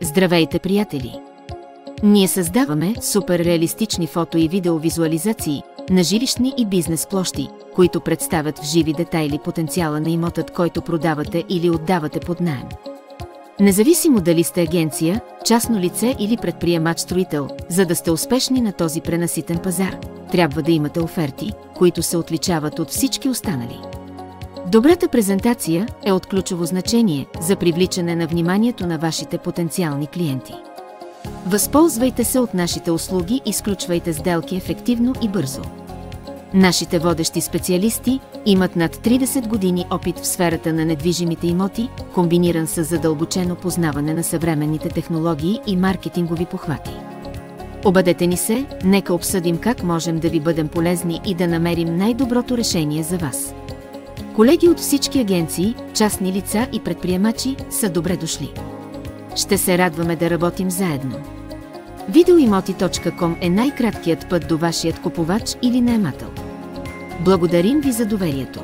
Здравейте, приятели! Ние създаваме супер реалистични фото и видеовизуализации на жилищни и бизнес площи, които представят в живи детайли потенциала на имотът, който продавате или отдавате под наем. Независимо дали сте агенция, частно лице или предприемач-строител, за да сте успешни на този пренаситен пазар, трябва да имате оферти, които се отличават от всички останали. Добрата презентация е от ключово значение за привличане на вниманието на вашите потенциални клиенти. Възползвайте се от нашите услуги и сключвайте сделки ефективно и бързо. Нашите водещи специалисти имат над 30 години опит в сферата на недвижимите имоти, комбиниран с задълбочено познаване на съвременните технологии и маркетингови похвати. Обадете ни се, нека обсъдим как можем да ви бъдем полезни и да намерим най-доброто решение за вас. Колеги от всички агенции, частни лица и предприемачи са добре дошли. Ще се радваме да работим заедно. Videoimoti.com е най-краткият път до вашият купувач или наемател. Благодарим ви за доверието.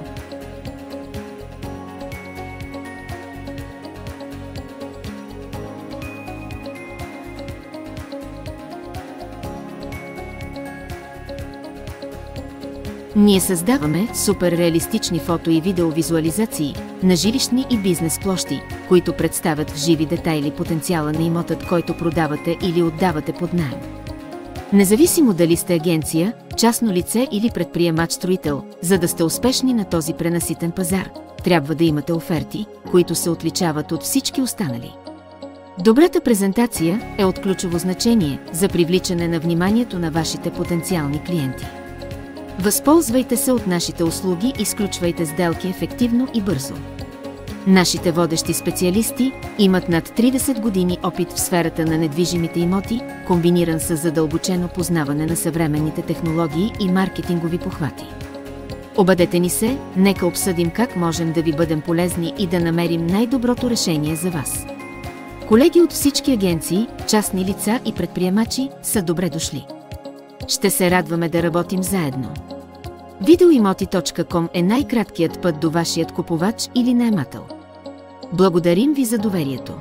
Ние създаваме супер реалистични фото и видеовизуализации на жилищни и бизнес площи, които представят в живи детайли потенциала на имотът, който продавате или отдавате под наем. Независимо дали сте агенция, частно лице или предприемач-строител, за да сте успешни на този пренаситен пазар, трябва да имате оферти, които се отличават от всички останали. Добрата презентация е от ключово значение за привличане на вниманието на вашите потенциални клиенти. Възползвайте се от нашите услуги и сключвайте сделки ефективно и бързо. Нашите водещи специалисти имат над 30 години опит в сферата на недвижимите имоти, комбиниран с задълбочено познаване на съвременните технологии и маркетингови похвати. Обадете ни се, нека обсъдим как можем да ви бъдем полезни и да намерим най-доброто решение за вас. Колеги от всички агенции, частни лица и предприемачи са добре дошли. Ще се радваме да работим заедно. Videoimoti.com е най-краткият път до вашият купувач или наемател. Благодарим ви за доверието.